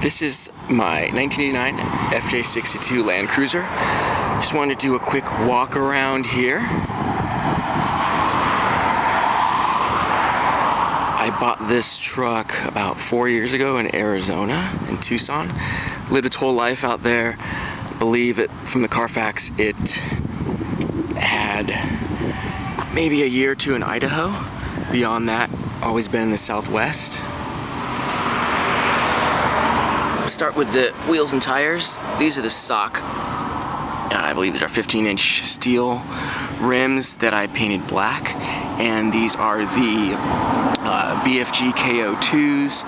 This is my 1989 FJ62 Land Cruiser. Just wanted to do a quick walk around here. I bought this truck about 4 years ago in Arizona, in Tucson. Lived its whole life out there. I believe it, from the Carfax, it had maybe a year or two in Idaho. Beyond that, always been in the Southwest. Start with the wheels and tires. These are the stock, I believe these are 15-inch steel rims that I painted black, and these are the BFG KO2s,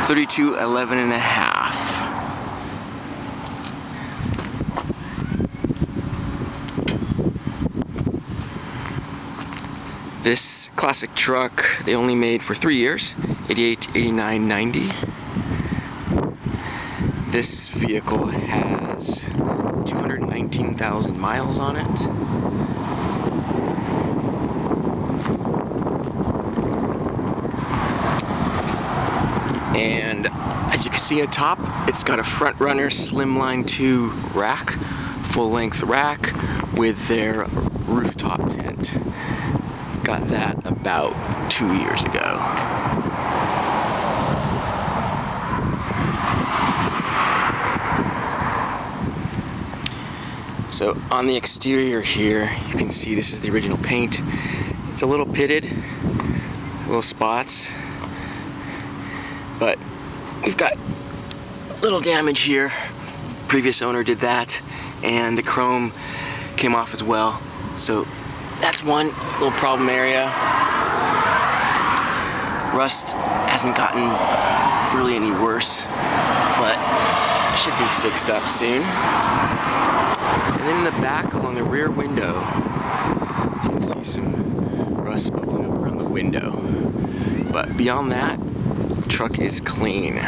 3211.5. This classic truck they only made for 3 years, 88, 89, 90. This vehicle has 219,000 miles on it. And as you can see at top, it's got a front runner Slimline 2 rack, full length rack with their rooftop tent. Got that about 2 years ago. So on the exterior here, you can see this is the original paint. It's a little pitted, little spots, but we've got little damage here. Previous owner did that, and the chrome came off as well. So that's one little problem area. Rust hasn't gotten really any worse, but should be fixed up soon. And then in the back, along the rear window, you can see some rust bubbling up around the window. But beyond that, the truck is clean.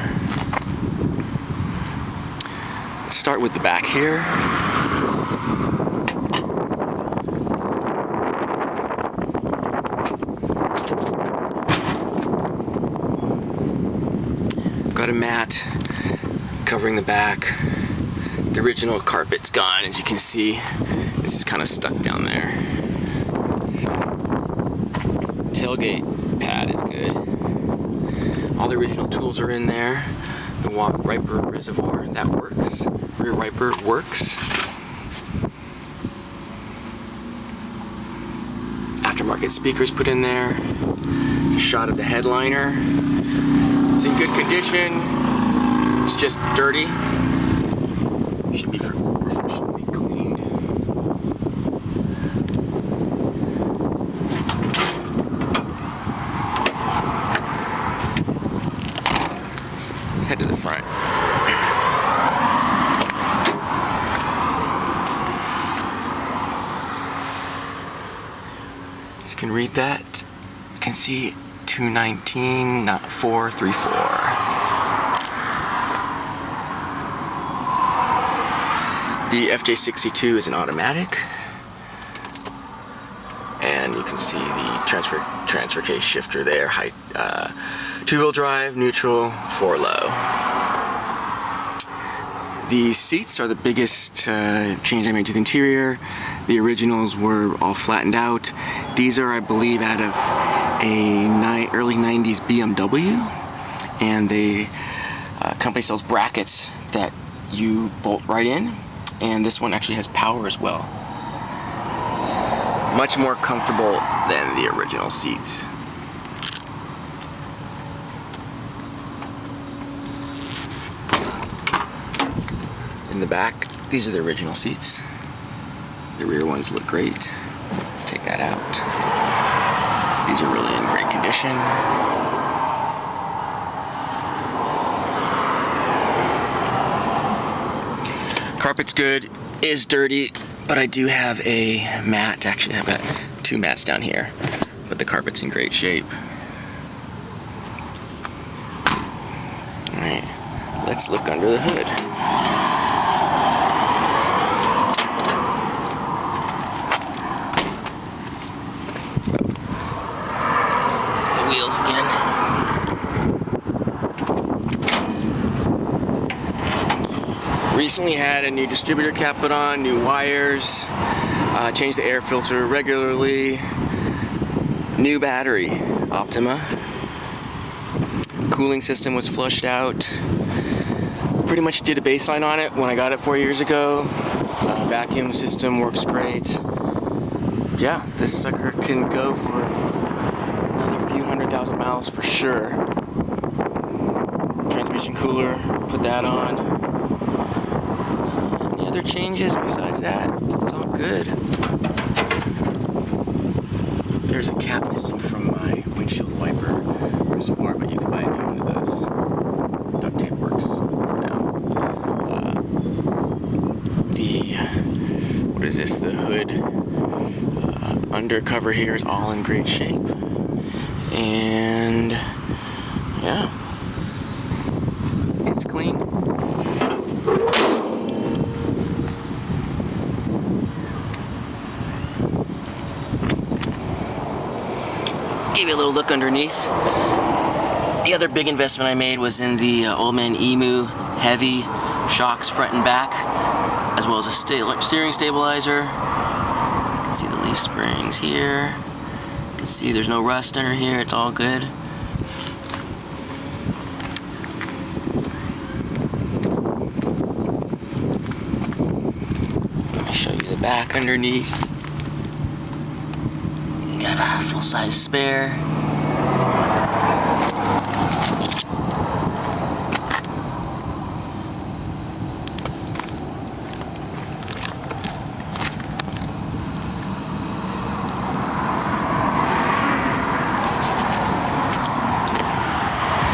Let's start with the back here. Got a mat covering the back. The original carpet's gone, as you can see. This is kind of stuck down there. Tailgate pad is good. All the original tools are in there. The wiper reservoir, that works. Rear wiper works. Aftermarket speakers put in there. It's a shot of the headliner. It's in good condition. It's just dirty. Should be professionally cleaned. Let's head to the front. As you can read that, you can see 219, not 434. The FJ62 is an automatic, and you can see the transfer case shifter there. Height, 2-wheel drive, neutral, 4-low. The seats are the biggest change I made to the interior. The originals were all flattened out. These are, I believe, out of a early 90s BMW, and the company sells brackets that you bolt right in. And this one actually has power as well. Much more comfortable than the original seats. In the back, these are the original seats. The rear ones look great. Take that out. These are really in great condition. Carpet's good, is dirty, but I do have a mat. Actually, I've got 2 mats down here, but the carpet's in great shape. Alright, let's look under the hood. The wheels again. Recently had a new distributor cap put on, new wires, changed the air filter regularly, new battery, Optima. Cooling system was flushed out. Pretty much did a baseline on it when I got it 4 years ago. Vacuum system works great. Yeah, this sucker can go for another few 100,000 miles for sure. Transmission cooler, put that on. Any other changes besides that? It's all good. There's a cap missing from my windshield wiper reservoir, but you can buy a new one of those. Duct tape works for now. What is this? The hood undercover here is all in great shape. And yeah, it's clean. Give you a little look underneath. The other big investment I made was in the Old Man Emu Heavy shocks front and back, as well as a steering stabilizer. You can see the leaf springs here. You can see there's no rust under here, it's all good. Let me show you the back underneath. You got a full-size spare.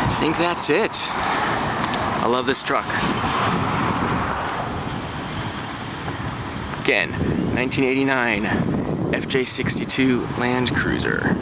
I think that's it. I love this truck. Again, 1989 FJ62 Land Cruiser.